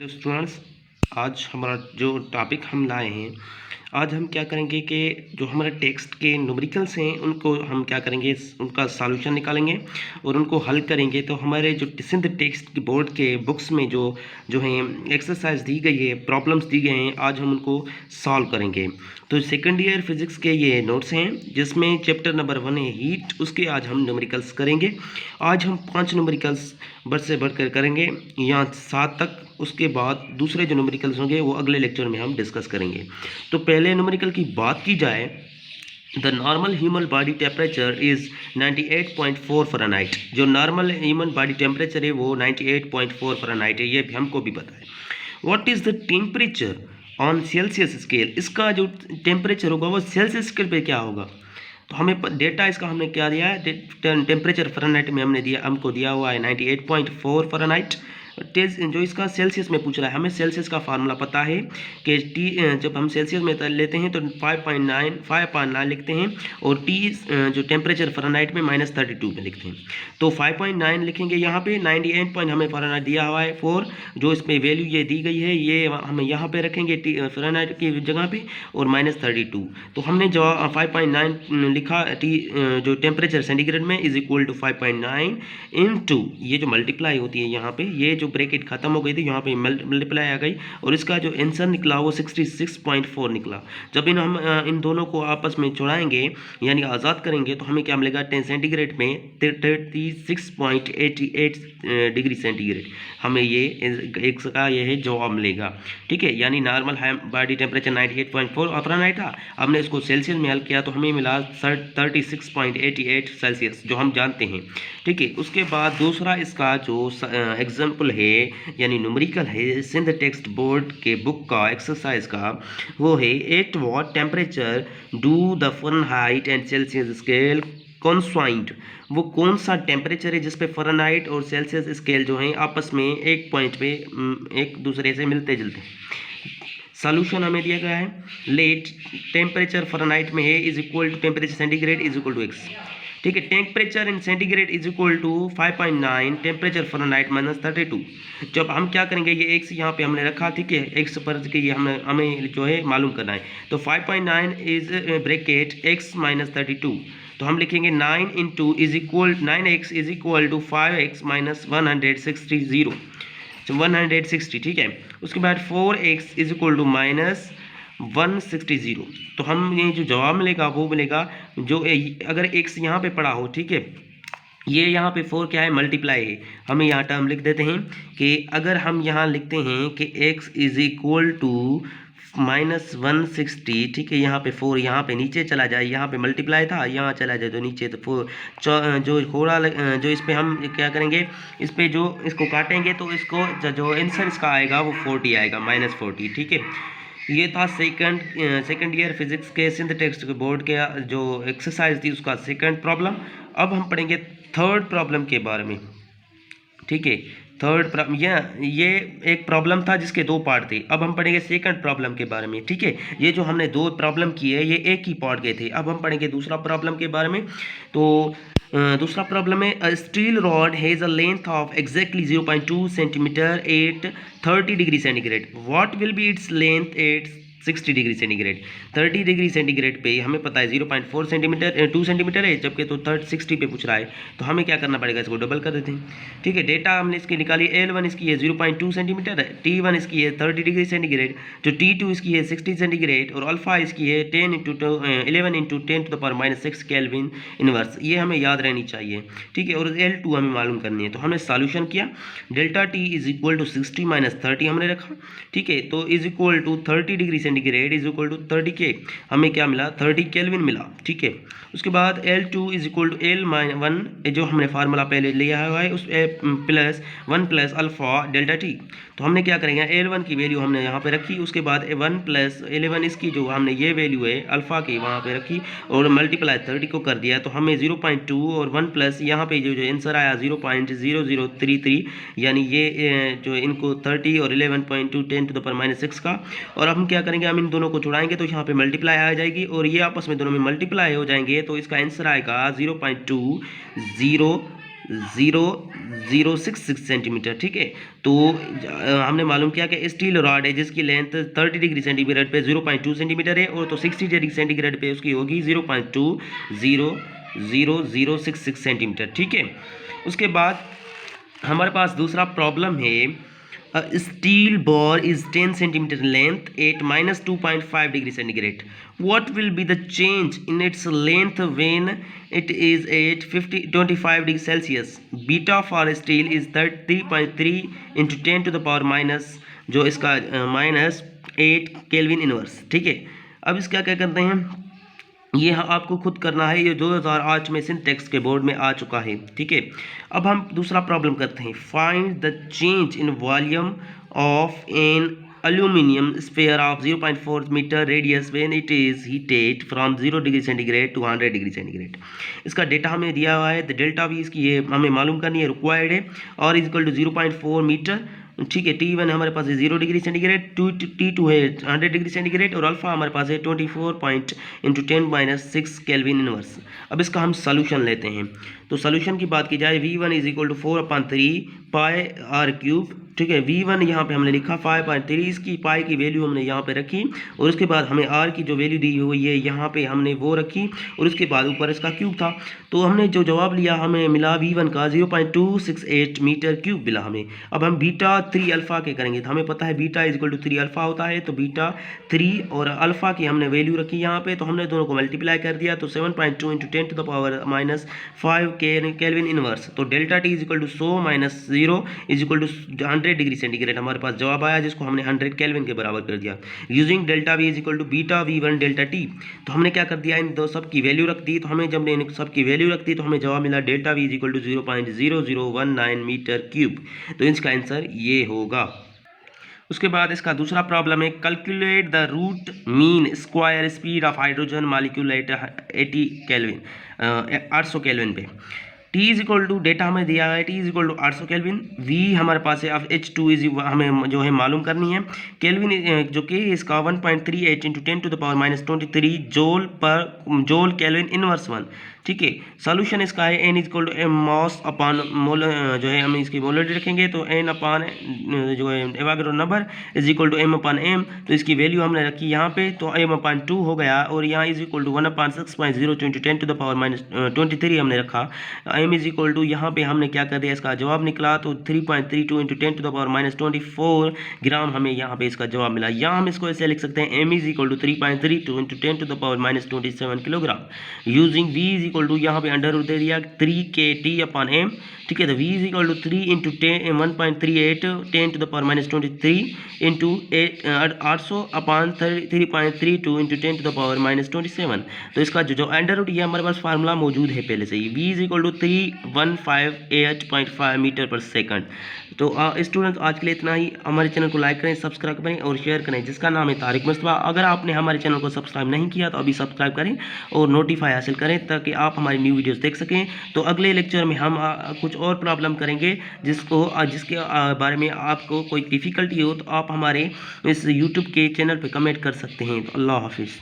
तो स्टूडेंट्स, आज हमारा जो टॉपिक हम लाए हैं, आज हम क्या करेंगे कि जो हमारे टेक्स्ट के न्यूमेरिकल्स हैं उनको हम क्या करेंगे, उनका सॉल्यूशन निकालेंगे और उनको हल करेंगे। तो हमारे जो सिंध टेक्स्ट की बोर्ड के बुक्स में जो जो है एक्सरसाइज दी गई है, प्रॉब्लम्स दी गए हैं, आज हम उनको सॉल्व करेंगे। तो सेकेंड ईयर फिजिक्स के ये नोट्स हैं जिसमें चैप्टर नंबर 1 है हीट, उसके आज हम न्यूमेरिकल्स करेंगे। आज हम 5 न्यूमेरिकल्स बढ़ से बढ़कर करेंगे, यहाँ 7 तक। उसके बाद दूसरे जो न्यूमेरिकल्स होंगे वो अगले लेक्चर में हम डिस्कस करेंगे। तो पहले न्यूमेरिकल की बात की जाए, the normal human body temperature is 98.4 Fahrenheit. जो नॉर्मल ह्यूमन बॉडी टेम्परेचर है वो 98.4 फ़ारेनहाइट है, ये भी हमको भी पता है। What is the temperature on Celsius scale? इसका जो टेम्परेचर होगा वो सेल्सियस स्केल पे क्या होगा? तो हमें डेटा इसका हमने क्या दिया है, टेम्परेचर फ़ारेनहाइट में हमने दिया, हमको दिया हुआ है 98.4 फ़ारेनहाइट। जो इसका सेल्सियस में पूछ रहा है, हमें सेल्सियस का फार्मूला पता है कि टी, जब हम सेल्सियस में लेते हैं तो 5.9 लिखते हैं, और टी जो टेम्परेचर फ़ारेनहाइट में -32 में लिखते हैं। तो 5.9 लिखेंगे यहाँ पे, 98 पॉइंट हमें फ़ारेनहाइट दिया हुआ है 4, जो इसमें वैल्यू ये दी गई है ये हमें यहाँ पे रखेंगे फ़ारेनहाइट की जगह पे, और -32। तो हमने जो 5.9 लिखा, जो टेम्परेचर सेंटीग्रेड में इज इक्वल टू 5.9 इंटू, ये जो मल्टीप्लाई होती है यहाँ पे, ये जो ब्रैकेट खत्म हो गई थी यहाँ पे मल्टीप्लाई आ गई, और इसका जो आंसर निकला वो 66.4 निकला। जब हम इन दोनों को आपस में जोड़ाएंगे यानी आज़ाद करेंगे तो हमें क्या मिलेगा, 10 सेंटीग्रेड में 36.88 डिग्री सेंटीग्रेड हमें ये एक का ये है जवाब मिलेगा। ठीक है, यानी नॉर्मल बॉडी टेम्परेचर 98.4 फ़ारेनहाइट था, हमने इसको सेल्सियस में हल किया तो हमें मिला 36.88 सेल्सियस, जो हम जानते हैं। ठीक है, उसके बाद दूसरा इसका जो एग्जाम्पल है यानी न्यूमेरिकल है सिंध टेक्स्ट बोर्ड के बुक का एक्सरसाइज का, वो है at what temperature do the Fahrenheit and Celsius scale coincide. वो कौन सा टेम्परेचर है जिस पे फ़ारेनहाइट और सेल्सियस स्केल जो हैं आपस में एक पॉइंट पे एक दूसरे से मिलते जुलते हैं। सॉल्यूशन हमें दिया गया है, लेट टेम्परेचर फ़ारेनहाइट में है is equal to temperature centigrade is equal to X. ठीक है, temperature in centigrade is equal to 5.9 temperature Fahrenheit -32। जब हम क्या करेंगे, ये एक्स यहाँ पे हमने रखा, ठीक है, एक्स पर के ये हमें जो है मालूम करना है। तो 5.9 इज ब्रैकेट x -32, तो हम लिखेंगे 9 into is equal 9x is equal to 5x -160, 160। ठीक है, उसके बाद 4x इज इक्वल टू -160। तो हम ये जो जवाब मिलेगा वो मिलेगा जो अगर x यहाँ पे पड़ा हो, ठीक है, ये यहाँ पे 4 क्या है, मल्टीप्लाई है। हमें यहाँ टर्म लिख देते हैं कि अगर हम यहाँ लिखते हैं कि x इज इक्वल टू -160, ठीक है, यहाँ पे 4 यहाँ पे नीचे चला जाए, यहाँ पे मल्टीप्लाई था, यहाँ चला जाए तो नीचे, तो 4 जो थोड़ा जो इस पे हम क्या करेंगे, इस पे जो इसको काटेंगे तो इसको जो आंसर इसका आएगा वो 40 आएगा, -40। ठीक है, ये था सेकंड ईयर फिजिक्स के सिंध टेक्स्ट के बोर्ड के जो एक्सरसाइज थी उसका सेकंड प्रॉब्लम। अब हम पढ़ेंगे थर्ड प्रॉब्लम के बारे में। ठीक है, थर्ड प्रॉब्लम ये एक प्रॉब्लम था जिसके 2 पार्ट थे। अब हम पढ़ेंगे सेकंड प्रॉब्लम के बारे में। ठीक है, ये जो हमने 2 प्रॉब्लम किए ये एक ही पार्ट के थे। अब हम पढ़ेंगे दूसरा प्रॉब्लम के बारे में। तो दूसरा प्रॉब्लम है, a steel rod has a length of exactly 0.2 centimetre at 30 degree centigrade. What will be its length at 60 degree centigrade? 30 degree centigrade पे हमें पता है 0.4 सेंटीमीटर 2 सेंटीमीटर है, जबकि तो 60 पे पूछ रहा है, तो हमें क्या करना पड़ेगा, इसको डबल कर देते हैं। ठीक है, डेटा हमने इसकी निकाली, L1 इसकी है 0.2 सेंटीमीटर, T1 इसकी है 30 डिग्री सेंटीग्रेड, जो T2 इसकी है 60 सेंटीग्रेड, और अल्फा इसकी है 11 इंटू 10⁻⁶ केल्विन इनवर्स। ये हमें याद रहनी चाहिए। ठीक है, और L2 हमें मालूम करनी है। तो हमने सॉल्यूशन किया, delta T is equal to 60 - 30 हमने रखा। ठीक है, तो is equal to 30 degree centigrade is equal to 30 के, हमें क्या मिला, 30 केल्विन मिला। ठीक है, उसके बाद L2 is equal to L-1 जो हमने फार्मूला पहले लिया हुआ है, उस plus 1 plus alpha delta T. तो हमने क्या करेंगे, L1 की वैल्यू हमने यहाँ पे रखी, उसके बाद 1 प्लस L1 इसकी जो हमने ये वैल्यू है अल्फा की वहाँ पे रखी, और मल्टीप्लाई 30 को कर दिया, तो हमें 0.2 और 1 प्लस यहाँ पे जो आंसर आया 0.0033, यानी ये जो इनको 30 और 11.2 10⁻⁶ का। और अब हम क्या करेंगे, हम इन दोनों को जुड़ाएंगे तो यहाँ पे मल्टीप्लाई आ जाएगी, और ये आपस में दोनों में मल्टीप्लाई हो जाएंगे, तो इसका आंसर आएगा 0.20 0.0066 सेंटीमीटर। ठीक है, तो हमने मालूम किया कि स्टील रॉड है जिसकी लेंथ 30 डिग्री सेंटीग्रेड पे 0.2 सेंटीमीटर है, और तो 60 डिग्री सेंटीग्रेड पे उसकी होगी 0.200066 सेंटीमीटर। ठीक है, उसके बाद हमारे पास दूसरा प्रॉब्लम है, steel ball is 10 centimeter length at minus 2.5 degree centigrade. What will be the change in its length when it is at 25 degree Celsius? Beta for steel is 3.3 into 10 to the power minus, जो इसका minus 8 kelvin inverse. ठीक है, अब इसका क्या करते हैं, ये आपको खुद करना है, ये 2008 में सिंटेक्स के बोर्ड में आ चुका है। ठीक है, अब हम दूसरा प्रॉब्लम करते हैं, find the change in volume of an aluminium sphere of 0.4 metre radius when it is heated from 0 degree centigrade to 100 degree centigrade. इसका डेटा हमें दिया हुआ है, द डेल्टा भी इसकी ये हमें मालूम करनी है, रिक्वायर्ड है, और इज इक्वल टू 0.4 मीटर। ठीक है, T1 हमारे पास है 0 डिग्री सेंटीग्रेड, T2 है 100 डिग्री सेंटीग्रेड, और अल्फा हमारे पास है 24 पॉइंट इंटू 10⁻6 केल्विन इनवर्स। अब इसका हम सोल्यूशन लेते हैं, तो सोल्यूशन की बात की जाए, V1 is equal to 4/3 pi r cube. ठीक है, V1 यहाँ पे हमने लिखा 5.3, इसकी पाई की वैल्यू हमने यहाँ पे रखी, और उसके बाद हमें R की जो वैल्यू दी हुई है यहाँ पे हमने वो रखी, और उसके बाद ऊपर इसका क्यूब था, तो हमने जो जवाब लिया हमें मिला V1 का 0.268 मीटर क्यूब मिला हमें। अब हम बीटा 3 अल्फ़ा के करेंगे, तो हमें पता है beta is equal to 3 alpha होता है, तो बीटा 3 और अल्फ़ा की हमने वैल्यू रखी यहाँ पे, तो हमने दोनों को मल्टीप्लाई कर दिया, तो 7.2 into 10 to the power minus 5 kelvin inverse. तो delta T is equal to 100 minus 0 is equal to 100 degree centigrade हमारे पास जवाब आया, जिसको हमने 100 केल्विन के बराबर कर दिया। Using delta V is equal to beta V1 delta T, तो हमने क्या कर दिया, इन दो सब की वैल्यू रख दी, तो हमें जब इन सब की वैल्यू रख दी तो हमें जवाब मिला delta V is equal to 0.0019 metre cube. तो इसका आंसर ये होगा। उसके बाद इसका दूसरा प्रॉब्लम है, calculate the root mean square speed of hydrogen molecule at 80 kelvin, 800 kelvin पे। T is equal to data हमें दिया है, T is equal to 800 kelvin, V हमारे पास है, अब H2 इज हमें जो है मालूम करनी है, केल्विन जो कि इसका 1.38 into 10 to the power minus 23 joule kelvin inverse 1। ठीक है, सोल्यूशन इसका है n is equal to m mass upon mole, जो है हम इसकी मोलरिटी रखेंगे, तो n अपॉन जो है Avogadro number is equal to m upon m, तो इसकी वैल्यू हमने रखी यहाँ पे, तो m अपॉन 2 हो गया, और यहाँ is equal to 1/6.0 into 10 to the power minus 23 हमने रखा, m इज इक्वल टू यहाँ पे हमने क्या कर दिया, इसका जवाब निकला, तो 3.32 into 10 to the power minus 24 gram हमें यहाँ पे इसका जवाब मिला। यहाँ हम इसको ऐसे लिख सकते हैं, m is equal to 3.32 into 10 to the power minus 27 kilogram. Using v is equal to यहाँ पे अंडर रूट दे दिया 3kT अपॉन m। ठीक है, तो v is equal to 3 into 1.38 10 to the power minus 23 into 800 upon 3.32 into 10 to the power minus 27। तो इसका जो under root ये हमारे पास फार्मूला मौजूद है पहले से ही, v is equal to 3158.5 metre पर सेकंड। तो स्टूडेंट्स आज के लिए इतना ही। हमारे चैनल को लाइक करें, सब्सक्राइब करें और शेयर करें, जिसका नाम है तारिक मुस्तफा। अगर आपने हमारे चैनल को सब्सक्राइब नहीं किया तो अभी सब्सक्राइब करें और नोटिफाई हासिल करें, ताकि आप हमारी न्यू वीडियोस देख सकें। तो अगले लेक्चर में हम कुछ और प्रॉब्लम करेंगे, जिसके बारे में आपको कोई डिफ़िकल्टी हो तो आप हमारे इस यूट्यूब के चैनल पर कमेंट कर सकते हैं। तो अल्लाह हाफिज़।